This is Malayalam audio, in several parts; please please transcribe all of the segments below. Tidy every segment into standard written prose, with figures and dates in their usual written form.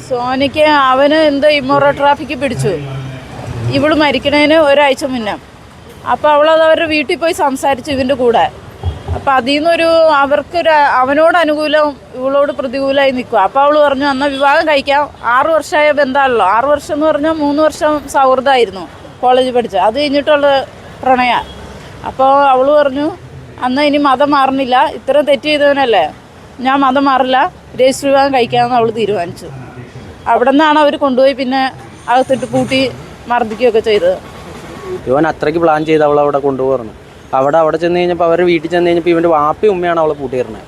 സോനയ്ക്ക് അവന് എന്തോ ഇമ്മോറൽ ട്രാഫിക്ക് പിടിച്ചു. ഇവള് മരിക്കണതിന് ഒരാഴ്ച മുന്നേ. അപ്പോൾ അവളത് അവരുടെ വീട്ടിൽ പോയി സംസാരിച്ചു ഇവൻ്റെ കൂടെ. അപ്പം അതിൽ നിന്നൊരു അവനോട് അനുകൂലം ഇവളോട് പ്രതികൂലമായി നിൽക്കുക. അപ്പോൾ അവൾ പറഞ്ഞു എന്നാൽ വിവാഹം കഴിക്കാം, 6 വർഷമായ ബന്ധമാണല്ലോ. 6 വർഷം എന്ന് പറഞ്ഞാൽ 3 വർഷം സൗഹൃദമായിരുന്നു കോളേജിൽ പഠിച്ചത്. അത് കഴിഞ്ഞിട്ടുള്ള പ്രണയ. അപ്പോൾ അവൾ പറഞ്ഞു അന്ന് ഇനി മതം മാറുന്നില്ല, ഇത്രയും തെറ്റ് ചെയ്തവനല്ലേ, ഞാൻ മതം മാറില്ല, രജിസ്റ്റർ വിവാഹം കഴിക്കാമെന്ന് അവൾ തീരുമാനിച്ചു. അവിടെ നിന്നാണ് അവർ കൊണ്ടുപോയി പിന്നെ അകത്തിട്ട് പൂട്ടി മർദ്ദിക്കുകയൊക്കെ ചെയ്തത്. ഇവൻ അത്രയ്ക്ക് പ്ലാൻ ചെയ്ത് അവൾ അവിടെ കൊണ്ടുപോകുന്നു. അവിടെ ചെന്ന് കഴിഞ്ഞപ്പോൾ അവരുടെ വീട്ടിൽ ചെന്ന് കഴിഞ്ഞപ്പോൾ ഇവൻ്റെ വാപ്പി ഉമ്മയാണ് അവളെ പൂട്ടിയിരുന്നത്.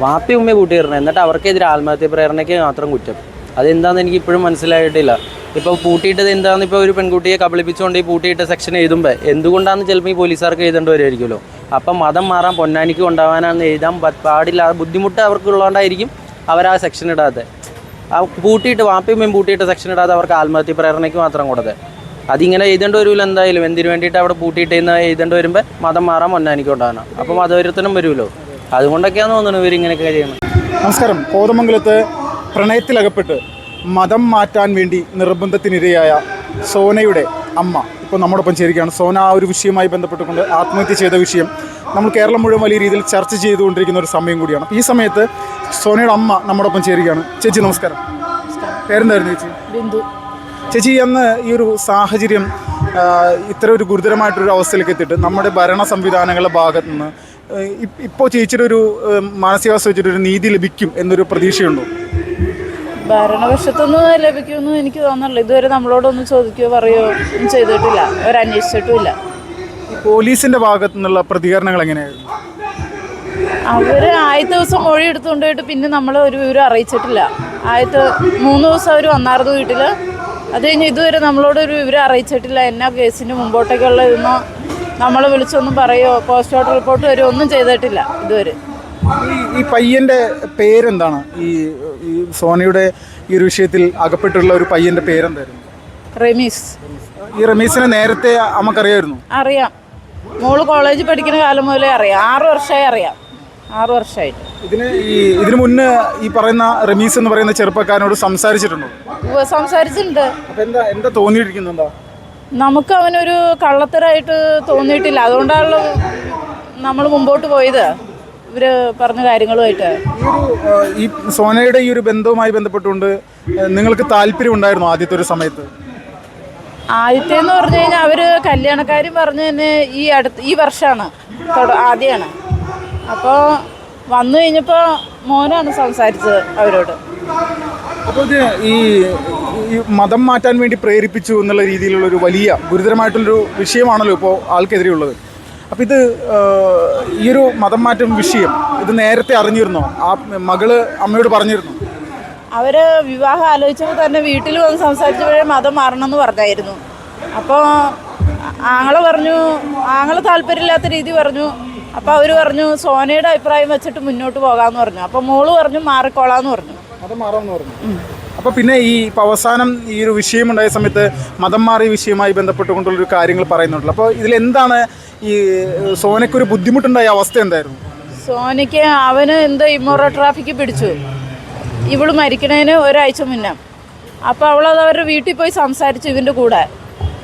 വാപ്പി ഉമ്മയെ പൂട്ടിയിരുന്നത്. എന്നിട്ട് അവർക്കെതിരെ ആത്മഹത്യ പ്രേരണയ്ക്ക് മാത്രം കുറ്റം. അതെന്താണെന്ന് എനിക്ക് ഇപ്പോഴും മനസ്സിലായിട്ടില്ല. ഇപ്പോൾ പൂട്ടിയിട്ടത് എന്താണെന്ന് ഇപ്പോൾ ഒരു പെൺകുട്ടിയെ കബളിപ്പിച്ചുകൊണ്ട് ഈ പൂട്ടിയിട്ട സെക്ഷൻ എഴുതുമ്പോൾ എന്തുകൊണ്ടാണെന്ന് ചിലപ്പോൾ ഈ പോലീസുകാർക്ക് എഴുതേണ്ടി വരുമായിരിക്കുമല്ലോ. അപ്പം മതം മാറാൻ പൊന്നാനിക്ക് കൊണ്ടുപോകാനാണെന്ന് എഴുതാൻ പാടില്ല. ബുദ്ധിമുട്ട് അവർക്കുള്ളതുകൊണ്ടായിരിക്കും അവർ ആ സെക്ഷൻ ഇടാതെ. ആ പൂട്ടിയിട്ട് വാപ്പിയും പൂട്ടിയിട്ട സെക്ഷൻ ഇടാതെ അവർക്ക് ആത്മഹത്യ പ്രേരണയ്ക്ക് മാത്രം കൊടുത്തത്. അതിങ്ങനെ എഴുതേണ്ടി വരുമല്ലോ എന്തായാലും. എന്തിനു വേണ്ടിയിട്ട് അവിടെ പൂട്ടിയിട്ട് എഴുതേണ്ടി വരുമ്പോൾ മതം മാറാൻ പൊന്നാനിക്ക് കൊണ്ടുപോകാനാണ്. അപ്പോൾ മതവിരുദ്ധനും വരുമല്ലോ. അതുകൊണ്ടൊക്കെയാണെന്ന് തോന്നുന്നു ഇവരിങ്ങനെയൊക്കെ ചെയ്യുന്നത്. നമസ്കാരം. കോതമംഗലത്ത് പ്രണയത്തിലകപ്പെട്ട് മതം മാറ്റാൻ വേണ്ടി നിർബന്ധത്തിനിരയായ സോനയുടെ അമ്മ ഇപ്പോൾ നമ്മോടൊപ്പം ചേരുകയാണ്. സോന ആ ഒരു വിഷയവുമായി ബന്ധപ്പെട്ടുകൊണ്ട് ആത്മഹത്യ ചെയ്ത വിഷയം നമ്മൾ കേരളം മുഴുവൻ വലിയ രീതിയിൽ ചർച്ച ചെയ്തുകൊണ്ടിരിക്കുന്ന ഒരു സമയം കൂടിയാണ്. ഈ സമയത്ത് സോനയുടെ അമ്മ നമ്മോടൊപ്പം ചേരുകയാണ്. ചേച്ചി നമസ്കാരം. പേരെന്തായിരുന്നു ചേച്ചി? ബിന്ദു. ചേച്ചി, അന്ന് ഈ ഒരു സാഹചര്യം ഇത്ര ഒരു ഗുരുതരമായിട്ടൊരു അവസ്ഥയിലേക്ക് എത്തിയിട്ട് നമ്മുടെ ഭരണ സംവിധാനങ്ങളുടെ ഭാഗത്തു നിന്ന് ഇപ്പോൾ ചേച്ചിയുടെ ഒരു മാനസികാവസ്ഥ വെച്ചിട്ടൊരു നീതി ലഭിക്കും എന്നൊരു പ്രതീക്ഷയുണ്ടോ? ഭരണപക്ഷത്തൊന്നും ലഭിക്കുമെന്ന് എനിക്ക് തോന്നുന്നില്ല. ഇതുവരെ നമ്മളോടൊന്നും ചോദിക്കുകയോ പറയുകയോ ഒന്നും ചെയ്തിട്ടില്ല, അവരന്വേഷിച്ചിട്ടുമില്ല. പോലീസിൻ്റെ ഭാഗത്തു നിന്നുള്ള പ്രതികരണങ്ങൾ എങ്ങനെയായിരുന്നു? അവർ ആദ്യത്തെ ദിവസം മൊഴി എടുത്തുകൊണ്ടുപോയിട്ട് പിന്നെ നമ്മൾ ഒരു വിവരം അറിയിച്ചിട്ടില്ല. ആദ്യത്തെ 3 ദിവസം അവർ വന്നായിരുന്നു വീട്ടിൽ. അത് കഴിഞ്ഞ് ഇതുവരെ നമ്മളോടൊരു വിവരം അറിയിച്ചിട്ടില്ല. എന്നാ കേസിന് മുമ്പോട്ടേക്കുള്ള ഇതൊന്നും നമ്മളെ വിളിച്ചൊന്നും പറയുമോ പോസ്റ്റ്മോർട്ടം റിപ്പോർട്ട് വരുമോ ഒന്നും ചെയ്തിട്ടില്ല ഇതുവരെ. ഈ പയ്യൻ്റെ പേരെന്താണ്? ഈ സോനയുടെ ഈ ഒരു വിഷയത്തിൽ അകപ്പെട്ടുള്ള ഒരു പയ്യൻ്റെ പേരെന്തായിരുന്നു? റമീസ്. ഈ റമീസിനെ നേരത്തെ അമ്മക്കറിയായിരുന്നു? അറിയാം. മോള് കോളേജിൽ പഠിക്കുന്ന കാലം മുതലേ അറിയാം. 6 വർഷമായി അറിയാം. 6 വർഷമായിട്ട്. ഇതിന് മുന്നേ ഈ പറയുന്ന റമീസ് എന്ന് പറയുന്ന ചെറുപ്പക്കാരനോട് സംസാരിച്ചിട്ടുണ്ടോ? സംസാരിച്ചിട്ടുണ്ട്. അപ്പം എന്താ തോന്നിയിരിക്കുന്നുണ്ടോ? നമുക്ക് അവനൊരു കള്ളത്തരായിട്ട് തോന്നിയിട്ടില്ല. അതുകൊണ്ടാണല്ലോ നമ്മൾ മുമ്പോട്ട് പോയത് ഇവർ പറഞ്ഞ കാര്യങ്ങളുമായിട്ട്. ഈ സോനയുടെ ഈ ഒരു ബന്ധവുമായി ബന്ധപ്പെട്ടുകൊണ്ട് നിങ്ങൾക്ക് താല്പര്യം ഉണ്ടായിരുന്നു ആദ്യത്തെ ഒരു സമയത്ത്? ആദ്യത്തേന്ന് പറഞ്ഞു കഴിഞ്ഞാൽ അവർ കല്യാണക്കാരും പറഞ്ഞു തന്നെ ഈ വർഷമാണ് ആദ്യമാണ്. അപ്പോൾ വന്നു കഴിഞ്ഞപ്പോൾ മോനാണ് സംസാരിച്ചത് അവരോട്. അപ്പോൾ ഇത് ഈ മതം മാറ്റാൻ വേണ്ടി പ്രേരിപ്പിച്ചു എന്നുള്ള രീതിയിലുള്ളൊരു വലിയ ഗുരുതരമായിട്ടുള്ളൊരു വിഷയമാണല്ലോ ഇപ്പോൾ ആൾക്കെതിരെയുള്ളത്. അപ്പോൾ ഇത് ഈ ഒരു മതം മാറ്റം വിഷയം ഇത് നേരത്തെ അറിഞ്ഞിരുന്നോ? ആ മകള് അമ്മയോട് പറഞ്ഞിരുന്നു? അവർ വിവാഹം ആലോചിച്ചപ്പോൾ തന്നെ വീട്ടിൽ വന്ന് സംസാരിച്ചപ്പോഴേ മതം മാറണമെന്ന് പറഞ്ഞായിരുന്നു. അപ്പോൾ ആങ്ങളെ താല്പര്യമില്ലാത്ത രീതി പറഞ്ഞു. അപ്പോൾ അവർ പറഞ്ഞു സോനയുടെ അഭിപ്രായം വെച്ചിട്ട് മുന്നോട്ട് പോകാമെന്ന് പറഞ്ഞു. അപ്പോൾ മോള് പറഞ്ഞു മാറിക്കോളാന്ന് പറഞ്ഞു. മതം മാറാമെന്ന് പറഞ്ഞു. അപ്പോൾ പിന്നെ ഈ അവസാനം ഈ ഒരു വിഷയമുണ്ടായ സമയത്ത് മതം മാറിയ വിഷയവുമായി ബന്ധപ്പെട്ടുകൊണ്ടുള്ളൊരു കാര്യങ്ങൾ പറയുന്നുണ്ടല്ലോ. അപ്പോൾ ഇതിലെന്താണ് ഈ സോനയ്ക്കൊരു ബുദ്ധിമുട്ടുണ്ടായ അവസ്ഥ എന്തായിരുന്നു? സോനയ്ക്ക് അവന് എന്തോ ഇമ്മോറൽ ട്രാഫിക്ക് പിടിച്ചു. ഇവള് മരിക്കണതിന് ഒരാഴ്ച മുന്നേ. അപ്പോൾ അവളത് അവരുടെ വീട്ടിൽ പോയി സംസാരിച്ചു ഇവൻ്റെ കൂടെ.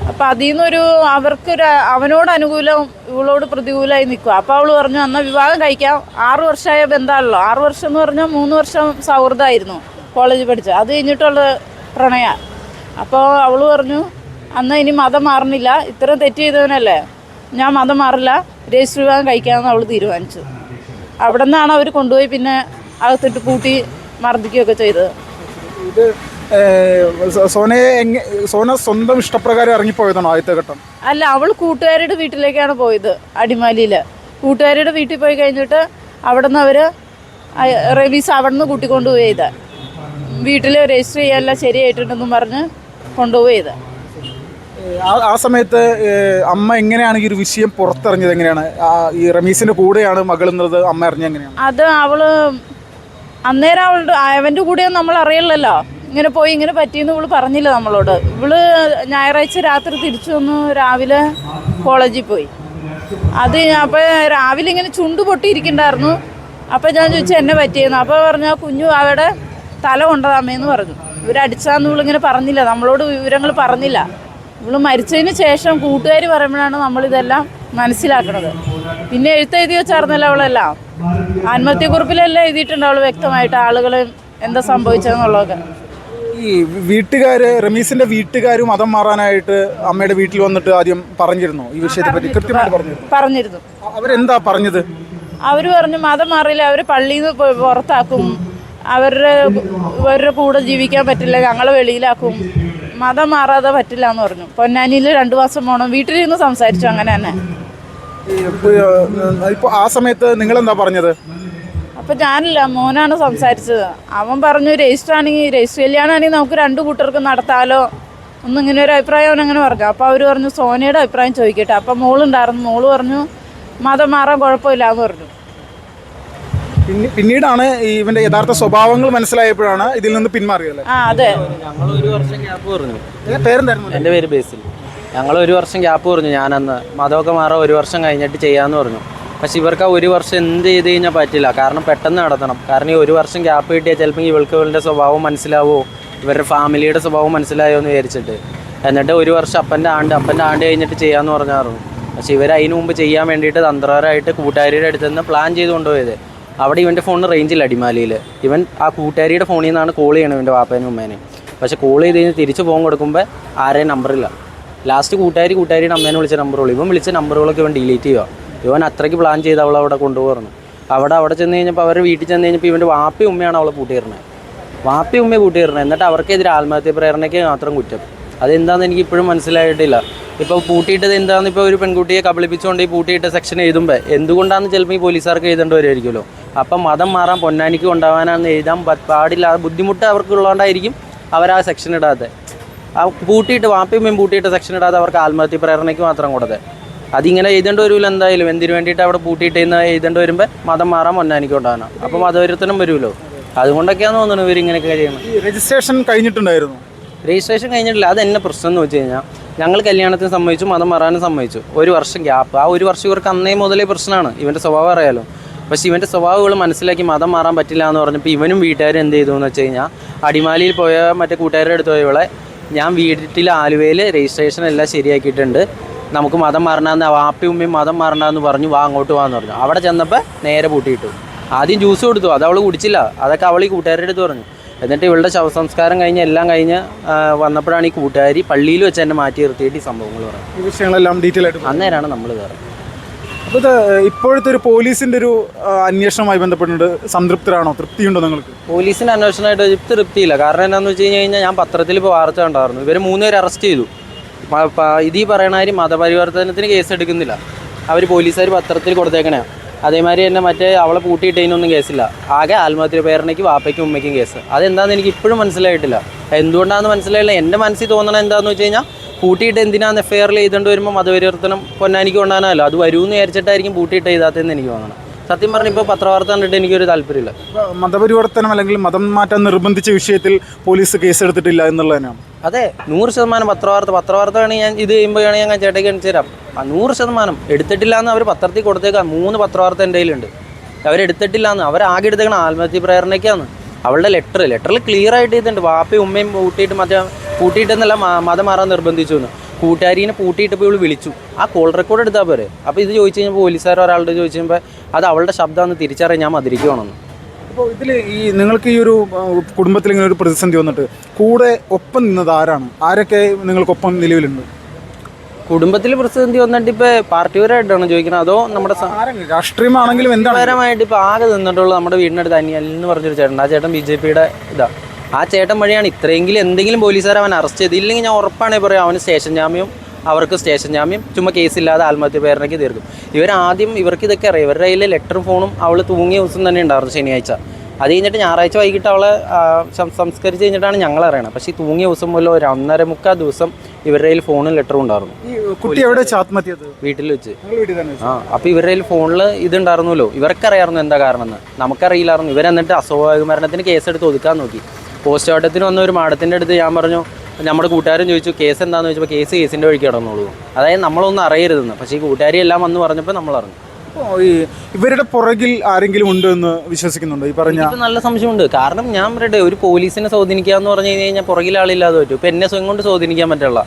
അപ്പോൾ അതിൽ നിന്നൊരു അവനോട് അനുകൂലം ഇവളോട് പ്രതികൂലമായി നിൽക്കുക. അപ്പോൾ അവൾ പറഞ്ഞു എന്നാൽ വിവാഹം കഴിക്കാം, 6 വർഷമായ ബന്ധമാണല്ലോ. 6 വർഷം എന്ന് പറഞ്ഞാൽ 3 വർഷം സൗഹൃദമായിരുന്നു കോളേജിൽ പഠിച്ചത്. അത് കഴിഞ്ഞിട്ടുള്ള പ്രണയ. അപ്പോൾ അവൾ പറഞ്ഞു എന്നാൽ ഇനി മതം മാറുന്നില്ല, ഇത്രയും തെറ്റ് ചെയ്തവനല്ലേ, ഞാൻ മതം മാറില്ല, രജിസ്റ്റർ വിവാഹം കഴിക്കാമെന്ന് അവൾ തീരുമാനിച്ചു. അവിടെ നിന്നാണ് അവർ കൊണ്ടുപോയി പിന്നെ അകത്തിട്ട് പൂട്ടി മർദ്ദിക്കുകയൊക്കെ ചെയ്തത്. ഇത് സോന സ്വന്തം ഇഷ്ടപ്രകാരം ഇറങ്ങിപ്പോയതാണോ ആദ്യത്തെ ഘട്ടം? അല്ല, അവൾ കൂട്ടുകാരുടെ വീട്ടിലേക്കാണ് പോയത്. അടിമാലിയിൽ കൂട്ടുകാരുടെ വീട്ടിൽ പോയി കഴിഞ്ഞിട്ട് അവിടെ നിന്ന് അവർ റമീസ് അവിടെ നിന്ന് കൂട്ടിക്കൊണ്ടുപോയത്. വീട്ടിൽ രജിസ്റ്റർ ചെയ്യാനല്ല ശരിയായിട്ടുണ്ടെന്നും പറഞ്ഞ് കൊണ്ടുപോയത്. ആ സമയത്ത് അമ്മ എങ്ങനെയാണ് ഈ ഒരു വിഷയം പുറത്തിറങ്ങിയത്? എങ്ങനെയാണ് ഈ റമീസിന്റെ കൂടെയാണ് മകൾ എന്നത് അമ്മ അറിഞ്ഞത് എങ്ങനെയാണ്? അത് അവള് അന്നേരം അവൻ്റെ കൂടെയൊന്നും നമ്മൾ അറിയില്ലല്ലോ. ഇങ്ങനെ പോയി ഇങ്ങനെ പറ്റിയെന്ന് ഇവള് പറഞ്ഞില്ല നമ്മളോട്. ഇവള് ഞായറാഴ്ച രാത്രി തിരിച്ചു വന്നു, രാവിലെ കോളേജിൽ പോയി. അത് അപ്പോൾ രാവിലെ ഇങ്ങനെ ചുണ്ട് പൊട്ടിയിരിക്കണ്ടായിരുന്നു. അപ്പോൾ ഞാൻ ചോദിച്ചു എന്നെ പറ്റിയെന്ന്. അപ്പോൾ പറഞ്ഞു കുഞ്ഞു അവിടെ തല കൊണ്ടതാമേന്ന് പറഞ്ഞു. ഇവരടിച്ചാന്ന് ഇവളിങ്ങനെ പറഞ്ഞില്ല, നമ്മളോട് വിവരങ്ങൾ പറഞ്ഞില്ല. ഇവള് മരിച്ചതിന് ശേഷം കൂട്ടുകാർ പറയുമ്പോഴാണ് നമ്മളിതെല്ലാം മനസ്സിലാക്കുന്നത്. പിന്നെ എഴുത്തെഴുതി വെച്ചായിരുന്നല്ലോ അവളെല്ലാം, ആത്മഹത്യക്കുറിപ്പിലെല്ലാം എഴുതിയിട്ടുണ്ട് അവൾ വ്യക്തമായിട്ട് ആളുകൾ എന്താ സംഭവിച്ചതെന്നുള്ളതൊക്കെ. ഈ റമീസിന്റെ വീട്ടുകാർ മതം മാറാനായിട്ട് അമ്മയുടെ വീട്ടിൽ വന്നിട്ട് ആദ്യം പറഞ്ഞിരുന്നു ഈ വിഷയത്തെ പറ്റി കൃത്യമായിട്ട് പറഞ്ഞിരുന്നു. അവരെന്താ പറഞ്ഞത്? അവർ പറഞ്ഞു മതം മാറില്ല, അവർ പള്ളിയിൽ നിന്ന് പുറത്താക്കും, അവരുടെ കൂടെ ജീവിക്കാൻ പറ്റില്ല, ഞങ്ങളെ വെളിയിലാക്കും, മതം മാറാതെ പറ്റില്ല എന്ന് പറഞ്ഞു. പൊന്നാനിയിൽ 2 മാസം പോകണം, വീട്ടിലിരുന്ന് സംസാരിച്ചു. അങ്ങനെ തന്നെ. ഇപ്പോൾ ആ സമയത്ത് നിങ്ങളെന്താ പറഞ്ഞത്? അപ്പം ഞാനില്ല, മോനാണ് സംസാരിച്ചത്. അവൻ പറഞ്ഞു രജിസ്റ്റർ കല്യാണമാണെങ്കിൽ നമുക്ക് 2 കൂട്ടർക്കും നടത്താലോ ഒന്നിങ്ങനെ ഒരു അഭിപ്രായം അവനങ്ങനെ പറഞ്ഞു. അപ്പോൾ അവർ പറഞ്ഞു സോനയുടെ അഭിപ്രായം ചോദിക്കട്ടെ. അപ്പം മോളുണ്ടായിരുന്നു, മോള് പറഞ്ഞു മതം മാറാൻ കുഴപ്പമില്ല എന്ന് പറഞ്ഞു. പിന്നീടാണ് ഇവന്റെ യഥാർത്ഥ സ്വഭാവങ്ങൾ മനസ്സിലായപ്പോഴാണ് ഇതിൽ നിന്ന് പിന്മാറിയത്. അതെ. ഞങ്ങൾ 1 വർഷം ഗ്യാപ്പ് പറഞ്ഞു. പേരെന്തായിരുന്നു? എൻ്റെ പേര് ബേസിൽ. ഞങ്ങൾ 1 വർഷം ഗ്യാപ്പ് പറഞ്ഞു. ഞാനന്ന് മതമൊക്കെ മാറാൻ 1 വർഷം കഴിഞ്ഞിട്ട് ചെയ്യാമെന്ന് പറഞ്ഞു. പക്ഷെ ഇവർക്ക് ആ 1 വർഷം എന്ത് ചെയ്ത് കഴിഞ്ഞാൽ പറ്റില്ല. കാരണം പെട്ടെന്ന് നടത്തണം. കാരണം ഈ 1 വർഷം ഗ്യാപ്പ് കിട്ടിയാൽ ചിലപ്പോൾ ഇവളുടെ സ്വഭാവം മനസ്സിലാവോ, ഇവരുടെ ഫാമിലിയുടെ സ്വഭാവം മനസ്സിലായോ എന്ന് വിചാരിച്ചിട്ട്. എന്നിട്ട് 1 വർഷം അപ്പൻ്റെ ആണ്ട് കഴിഞ്ഞിട്ട് ചെയ്യാമെന്ന് പറഞ്ഞായിരുന്നു. പക്ഷെ ഇവർ അതിന് മുമ്പ് ചെയ്യാൻ വേണ്ടിയിട്ട് തന്ത്രപരമായിട്ട് കൂട്ടുകാരിയുടെ അടുത്ത് നിന്ന് പ്ലാൻ ചെയ്ത് കൊണ്ടുപോയത്. അവിടെ ഇവൻ്റെ ഫോണിന് റേഞ്ചില്ല അടിമാലിയിൽ. ഇവൻ ആ കൂട്ടുകാരിയുടെ ഫോണിൽ നിന്നാണ് കോൾ ചെയ്യണം ഇവൻ്റെ വാപ്പേനും ഉമ്മേനെയും. പക്ഷെ കോൾ ചെയ്ത് കഴിഞ്ഞ് തിരിച്ച് ഫോൺ കൊടുക്കുമ്പോൾ ആരെയും നമ്പറില്ല. ലാസ്റ്റ് കൂട്ടുകാരിയുടെ അമ്മേനെ വിളിച്ച നമ്പറുള്ളൂ. ഇവൻ വിളിച്ച നമ്പറുകളൊക്കെ ഇവൻ ഡിലീറ്റ് ചെയ്യുക. ഇവൻ അത്രയ്ക്ക് പ്ലാൻ ചെയ്ത് അവളവിടെ കൊണ്ടുപോകുന്നു. അവിടെ ചെന്ന് കഴിഞ്ഞപ്പോൾ അവരുടെ വീട്ടിൽ ചെന്ന് കഴിഞ്ഞപ്പോൾ ഇവൻ്റെ വാപ്പയും ഉമ്മയാണ് അവളെ കൂട്ടിയിരുന്നത്. വാപ്പയും ഉമ്മയെ കൂട്ടിയിരുന്നത്. എന്നിട്ട് അവർക്കെതിരെ ആത്മഹത്യ പ്രേരണയ്ക്ക് മാത്രം കുറ്റം. അതെന്താണെന്ന് എനിക്ക് ഇപ്പോഴും മനസ്സിലായിട്ടില്ല. ഇപ്പോൾ പൂട്ടിയിട്ടത് എന്താണെന്ന് ഇപ്പോൾ ഒരു പെൺകുട്ടിയെ കബളിപ്പിച്ചുകൊണ്ട് ഈ പൂട്ടിയിട്ട സെക്ഷൻ എഴുതുമ്പോൾ എന്തുകൊണ്ടാണെന്ന് ചിലപ്പോൾ ഈ പോലീസുകാർക്ക് എഴുതേണ്ടി വരുമായിരിക്കുമല്ലോ. അപ്പം മതം മാറാൻ പൊന്നാനിക്ക് കൊണ്ടുപോകാനാണെന്ന് എഴുതാൻ പാടില്ല. ബുദ്ധിമുട്ട് അവർക്കുള്ളതുകൊണ്ടായിരിക്കും അവർ ആ സെക്ഷൻ ഇടാതെ. ആ പൂട്ടിയിട്ട് വാപ്പയും പൂട്ടിയിട്ട് സെക്ഷൻ ഇടാതെ അവർക്ക് ആത്മഹത്യ പ്രേരണയ്ക്ക് മാത്രം കൊടുത്തത്. അതിങ്ങനെ എഴുതേണ്ടി വരുമല്ലോ എന്തായാലും. എന്തിനു വേണ്ടിയിട്ട് അവിടെ പൂട്ടിയിട്ട് ഇന്ന് എഴുതേണ്ടി വരുമ്പോൾ മതം മാറാൻ പൊന്നാനിക്ക് കൊണ്ടുപോകാനാണ്. അപ്പോൾ മതവിരുദ്ധനം വരുമല്ലോ. അതുകൊണ്ടൊക്കെയാണെന്ന് തോന്നുന്നു ഇവരിങ്ങനെയൊക്കെ ചെയ്യണം. രജിസ്ട്രേഷൻ കഴിഞ്ഞിട്ടുണ്ടായിരുന്നു? രജിസ്ട്രേഷൻ കഴിഞ്ഞിട്ടില്ല. അത് എന്നെ പ്രശ്നം എന്ന് വെച്ച് കഴിഞ്ഞാൽ ഞങ്ങൾ കല്യാണത്തിന് സമ്മതിച്ചു, മതം മാറാനും സമ്മതിച്ചു. 1 വർഷം ഗ്യാപ്പ്. ആ 1 വർഷം ഇവർക്ക് അന്നേ മുതലേ പ്രശ്നമാണ്. ഇവൻ്റെ സ്വഭാവം അറിയാലോ. പക്ഷേ ഇവൻ്റെ സ്വഭാവങ്ങൾ മനസ്സിലാക്കി മതം മാറാൻ പറ്റില്ല എന്ന് പറഞ്ഞപ്പോൾ ഇവനും വീട്ടുകാരും എന്ത് ചെയ്തു എന്ന് വെച്ച് കഴിഞ്ഞാൽ അടിമാലിയിൽ പോയ മറ്റേ കൂട്ടുകാരുടെ അടുത്ത് പോയവളെ ഞാൻ വീട്ടിൽ ആലുവയിൽ രജിസ്ട്രേഷൻ എല്ലാം ശരിയാക്കിയിട്ടുണ്ട്, നമുക്ക് മതം മാറണമെന്ന് വാപ്പയും ഉമ്മയും മതം മാറണമെന്ന് പറഞ്ഞു, അങ്ങോട്ട് പോകാമെന്ന് പറഞ്ഞു. അവിടെ ചെന്നപ്പോൾ നേരെ പൂട്ടിയിട്ടു. ആദ്യം ജ്യൂസ് കൊടുത്തു, അത് അവൾ കുടിച്ചില്ല. അതൊക്കെ അവൾ ഈ കൂട്ടുകാരുടെ അടുത്ത് പറഞ്ഞു. എന്നിട്ട് ഇവളുടെ ശവസംസ്കാരം കഴിഞ്ഞ് എല്ലാം കഴിഞ്ഞ് വന്നപ്പോഴാണ് ഈ കൂട്ടുകാരി പള്ളിയിൽ വെച്ച് എന്നെ മാറ്റി നിർത്തിയിട്ട് ഈ സംഭവങ്ങൾ പറഞ്ഞു. ഈ വിഷയങ്ങളെല്ലാം ഡീറ്റെയിൽ ആയിട്ട് അന്നേരമാണ് നമ്മൾ കയറി. അപ്പോൾ ഇത് ഇപ്പോഴത്തെ ഒരു പോലീസിൻ്റെ ഒരു അന്വേഷണവുമായി ബന്ധപ്പെട്ടിട്ട് സംതൃപ്തരാണോ? തൃപ്തിയുണ്ടോ നിങ്ങൾക്ക്? പോലീസിൻ്റെ അന്വേഷണമായിട്ട് തൃപ്തിയില്ല. കാരണം എന്താണെന്ന് വെച്ച് കഴിഞ്ഞാൽ ഞാൻ പത്രത്തിൽ ഇപ്പോൾ വാർത്ത കണ്ടായിരുന്നു. ഇവർ 3 പേര് അറസ്റ്റ് ചെയ്തു. ഇതീ പറയണമാതിരി മതപരിവർത്തനത്തിന് കേസ് എടുക്കുന്നില്ല. അവർ പോലീസുകാർ പത്രത്തിൽ കൊടുത്തേക്കണേ. അതേമാതിരി തന്നെ മറ്റേ അവളെ പൂട്ടിയിട്ടതിനൊന്നും കേസില്ല. ആകെ ആത്മഹത്യ പ്രേരണയ്ക്ക് വാപ്പയ്ക്കും ഉമ്മയ്ക്കും കേസ്. അതെന്താണെന്ന് എനിക്ക് ഇപ്പോഴും മനസ്സിലായിട്ടില്ല. എന്തുകൊണ്ടാണെന്ന് മനസ്സിലായില്ല. എൻ്റെ മനസ്സിൽ തോന്നണം എന്താണെന്ന് വെച്ച് കഴിഞ്ഞാൽ പൂട്ടിയിട്ട് എന്തിനാണ് എഫ്ഐആറിൽ എഴുതേണ്ടി വരുമ്പോൾ മതപരിവർത്തനം പൊന്നാനിക്ക് കൊണ്ടാനല്ലോ. അത് വരുമെന്ന് വിചാരിച്ചിട്ടായിരിക്കും പൂട്ടിയിട്ട് എഴുതാത്തതെന്ന് എനിക്ക് തോന്നണം. സത്യം പറഞ്ഞാൽ ഇപ്പോൾ പത്രവാർത്ത കണ്ടിട്ട് എനിക്കൊരു താല്പര്യമില്ല. മതപരിവർത്തനം അല്ലെങ്കിൽ മതം മാറ്റാൻ നിർബന്ധിച്ച വിഷയത്തിൽ പോലീസ് കേസെടുത്തിട്ടില്ല എന്നുള്ളതിനാണ്. അതെ, 100% പത്രവാർത്ത വേണമെങ്കിൽ ഞാൻ ഇത് ചെയ്യുമ്പോഴാണെങ്കിൽ ഞാൻ ചേട്ടയ്ക്ക് കാണിച്ചു തരാം. 100% എടുത്തിട്ടില്ല എന്ന് അവർ പത്രത്തിൽ കൊടുത്തേക്കാം. 3 പത്രവാർത്ത എൻ്റെ കയ്യിലുണ്ട്. അവരെടുത്തിട്ടില്ല എന്ന്. അവരാകെ എടുത്തേക്കണം ആത്മഹത്യ പ്രേരണയ്ക്കാണ്. അവളുടെ ലെറ്ററിൽ ക്ലിയർ ആയിട്ട് ചെയ്തിട്ടുണ്ട്. വാപ്പയും ഉമ്മയും പൂട്ടിയിട്ടെന്നല്ല മതം മാറാൻ നിർബന്ധിച്ചു എന്ന്. കൂട്ടുകാരിനെ പൂട്ടിയിട്ടപ്പോൾ ഇവൾ വിളിച്ചു. ആ കോൾ റെക്കോർഡ് എടുത്താൽ പോരെ. അപ്പോൾ ഇത് ചോദിച്ചു കഴിഞ്ഞപ്പോൾ പോലീസുകാർ ഒരാളുടെ ചോദിച്ചു കഴിയുമ്പോൾ അത് അവളുടെ ശബ്ദമാണെന്ന് തിരിച്ചറിയാൻ ഞാൻ മതിരിക്കുവാണെന്ന്. അപ്പോൾ ഇതിൽ നിങ്ങൾക്ക് ഈ ഒരു കുടുംബത്തിൽ ഇങ്ങനെ ഒരു പ്രതിസന്ധി വന്നിട്ട് കൂടെ ഒപ്പം നിന്നത് ആരാണ്? ആരൊക്കെ നിങ്ങൾക്കൊപ്പം നിലവിലുണ്ട്? കുടുംബത്തിൽ പ്രതിസന്ധി വന്നിട്ട് ഇപ്പോൾ പാർട്ടിപരമായിട്ടാണ് ചോദിക്കുന്നത് അതോ നമ്മുടെ രാഷ്ട്രീയമാണെങ്കിലും എന്താണ് പരമായിട്ട് ഇപ്പോൾ ആകെ നിന്നിട്ടുള്ളത് നമ്മുടെ വീടിനടുത്ത് അനിയൽ എന്ന് പറഞ്ഞൊരു ചേട്ടൻ. ആ ചേട്ടൻ BJPയുടെ ഇതാണ്. ആ ചേട്ടൻ വഴിയാണ് ഇത്രയെങ്കിലും എന്തെങ്കിലും പോലീസുകാർ അവൻ അറസ്റ്റ് ചെയ്ത്. ഇല്ലെങ്കിൽ ഞാൻ ഉറപ്പാണെങ്കിൽ പറയാം അവന് സ്റ്റേഷൻ ജാമ്യം, അവർക്ക് സ്റ്റേഷൻ ജാമ്യം, ചുമ്മാ കേസില്ലാതെ ആത്മഹത്യ പ്രേരണയ്ക്ക് തീർക്കും. ഇവർക്ക് ഇതൊക്കെ അറിയാം. ഇവരുടെ കയ്യിൽ ലെറ്ററും ഫോണും അവൾ തൂങ്ങിയ ദിവസം തന്നെ ഉണ്ടായിരുന്നു ശനിയാഴ്ച. അത് കഴിഞ്ഞിട്ട് ഞായറാഴ്ച വൈകിട്ട് അവളെ സംസ്കരിച്ച് കഴിഞ്ഞിട്ടാണ് ഞങ്ങൾ അറിയണം. പക്ഷേ ഈ തൂങ്ങിയ ദിവസം മുതൽ ഒരു 1.25 ദിവസം ഇവരുടെ കയ്യിൽ ഫോണും ലെറ്ററും ഉണ്ടായിരുന്നു. കുട്ടി എവിടെ ആത്മഹത്യ? വീട്ടിൽ വെച്ച്. അപ്പോൾ ഇവരുടെ കയ്യിൽ ഫോണിൽ ഇതുണ്ടായിരുന്നല്ലോ. ഇവർക്കറിയായിരുന്നു എന്താ കാരണം എന്ന്. നമുക്കറിയില്ലായിരുന്നു. ഇവരെന്നിട്ട് അസ്വാഭാവിക മരണത്തിന് കേസെടുത്ത് ഒതുക്കാൻ നോക്കി. പോസ്റ്റ്മോർട്ടത്തിന് വന്ന ഒരു മാഡത്തിൻ്റെ അടുത്ത് ഞാൻ പറഞ്ഞു, നമ്മുടെ കൂട്ടുകാരൻ ചോദിച്ചു കേസ് എന്താണെന്ന് ചോദിച്ചപ്പോൾ കേസിൻ്റെ വഴിക്ക് കിടന്നുള്ളൂ. അതായത് നമ്മളൊന്നും അറിയരുതെന്ന്. പക്ഷേ ഈ കൂട്ടുകാരി എല്ലാം വന്ന് പറഞ്ഞപ്പോൾ നമ്മൾ അറിഞ്ഞു. ഇവരുടെ പുറകിൽ ആരെങ്കിലും ഉണ്ട് എന്ന് വിശ്വസിക്കുന്നുണ്ടോ ഈ പറഞ്ഞ? എനിക്ക് നല്ല സംശയമുണ്ട്. കാരണം ഞാൻ പറയട്ടെ, ഒരു പോലീസിനെ സ്വാധീനിക്കുക എന്ന് പറഞ്ഞു കഴിഞ്ഞാൽ പുറകിൽ ആളില്ലാതെ പറ്റും. ഇപ്പം എന്നെ സ്വയം കൊണ്ട് സ്വാധീനിക്കാൻ പറ്റില്ല,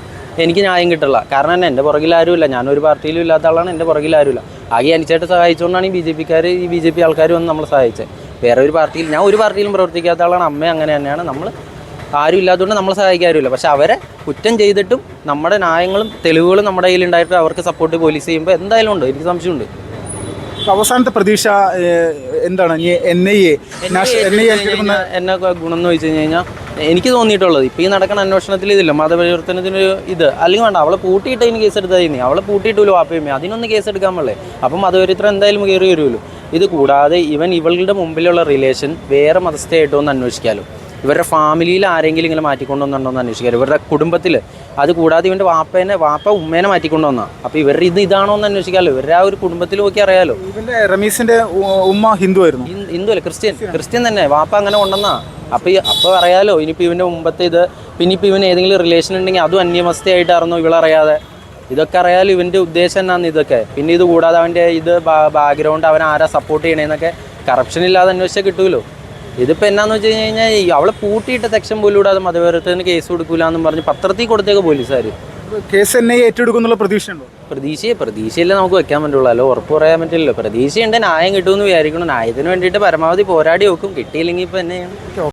എനിക്ക് ന്യായം കിട്ടില്ല. കാരണം തന്നെ എൻ്റെ പുറകിൽ ആരുമില്ല, ഞാനൊരു പാർട്ടിയിലും ഇല്ലാത്ത ആളാണ്, എൻ്റെ പുറകിൽ ആരുമില്ല. ആകെ അനിച്ചേട്ട് സഹായിച്ചുകൊണ്ടാണ് ഈ BJP ആൾക്കാർ വന്ന് നമ്മളെ സഹായിച്ചത്. വേറെ ഒരു പാർട്ടിയിൽ, ഞാൻ ഒരു പാർട്ടിയിലും പ്രവർത്തിക്കാത്ത ആളാണ്. അമ്മ അങ്ങനെ തന്നെയാണ്. നമ്മൾ ആരും ഇല്ലാത്തതുകൊണ്ട് നമ്മളെ സഹായിക്കാറുമില്ല. പക്ഷെ അവരെ കുറ്റം ചെയ്തിട്ടും നമ്മുടെ ന്യായങ്ങളും തെളിവുകളും നമ്മുടെ കയ്യിലുണ്ടായിട്ട് അവർക്ക് സപ്പോർട്ട് പോലീസ് ചെയ്യുമ്പോൾ എന്തായാലും ഉണ്ട്, എനിക്ക് സംശയമുണ്ട്. അവസാനത്തെ പ്രതീക്ഷ എന്താണ്? NIA എന്നെ ഗുണം എന്ന് വെച്ച് കഴിഞ്ഞാൽ എനിക്ക് തോന്നിയിട്ടുള്ളത്, ഇപ്പോൾ ഈ നടക്കുന്ന അന്വേഷണത്തിൽ ഇതില്ല മതപരിവർത്തനത്തിന് ഇത്, അല്ലെങ്കിൽ വേണ്ട അവളെ പൂട്ടിയിട്ടതിന് കേസ് എടുത്താൽ അവളെ പൂട്ടിയിട്ടില്ല വാപ്പയമ്മേ, അതിനൊന്ന് കേസ് എടുക്കാൻ പറ്റേ. അപ്പം മതപരിവർത്തനം എന്തായാലും കയറി വരുമല്ലോ. ഇത് കൂടാതെ ഇവളുടെ മുമ്പിലുള്ള റിലേഷൻ വേറെ മതസ്ഥയായിട്ടോ ഒന്ന് അന്വേഷിക്കാമല്ലോ. ഇവരുടെ ഫാമിലിയിൽ ആരെങ്കിലും ഇങ്ങനെ മാറ്റിക്കൊണ്ടുവന്നുണ്ടോ എന്ന് അന്വേഷിക്കാമല്ലോ. ഇവരുടെ കുടുംബത്തിൽ. അത് കൂടാതെ ഇവൻ്റെ വാപ്പ ഉമ്മേനെ മാറ്റിക്കൊണ്ടുവന്നാണ്. അപ്പോൾ ഇവരുടെ ഇതാണോ എന്ന് അന്വേഷിക്കാമല്ലോ. ഇവരുടെ ആ ഒരു കുടുംബത്തിൽ നോക്കി അറിയാമല്ലോ. ഇവൻ്റെ റമീസിൻ്റെ ഉമ്മ ഹിന്ദു ആയിരുന്നു. ഹിന്ദു അല്ല, ക്രിസ്ത്യൻ തന്നെ. വാപ്പ അങ്ങനെ കൊണ്ടുവന്നാ. അപ്പോൾ അറിയാമല്ലോ. ഇനിയിപ്പോൾ ഇവൻ്റെ മുമ്പത്തെ ഇത്, പിന്നെ ഇപ്പോൾ ഇവൻ ഏതെങ്കിലും റിലേഷൻ ഉണ്ടെങ്കിൽ അതും അന്യമസ്തയായിട്ടായിരുന്നോ ഇവളറിയാതെ. ഇതൊക്കെ അറിയാമല്ലോ ഇവൻ്റെ ഉദ്ദേശം എന്നാണ് ഇതൊക്കെ. പിന്നെ ഇത് കൂടാതെ അവൻ്റെ ബാക്ക്ഗ്രൗണ്ട്, അവൻ ആരാ സപ്പോർട്ട് ചെയ്യണേന്നൊക്കെ കറപ്ഷൻ ഇല്ലാതെ അന്വേഷിച്ചാൽ കിട്ടുമല്ലോ. ഇതിപ്പോൾ എന്നാന്ന് വെച്ച് കഴിഞ്ഞാൽ അവളെ പൂട്ടിയിട്ട സെക്ഷൻ പോലും ഇടാതെ മതപരിവർത്തനത്തിന് കേസ് കൊടുക്കില്ല എന്നും പറഞ്ഞ് പത്രത്തിൽ കൊടുത്തേക്ക് പോലീസുകാർ. Case NIA ഏറ്റെടുക്കുന്നുള്ള പ്രതീക്ഷയുണ്ടോ? പ്രതീക്ഷയില്ല നമുക്ക് വെക്കാൻ പറ്റുള്ളൂ. അല്ലോ ഉറപ്പ് പറയാൻ പറ്റില്ലല്ലോ. പ്രതീക്ഷയുണ്ട് ന്യായം കിട്ടുമെന്ന് വിചാരിക്കണം. ന്യായത്തിന് വേണ്ടിയിട്ട് പരമാവധി പോരാടി നോക്കും. കിട്ടിയില്ലെങ്കിൽ ഇപ്പോൾ എന്നെ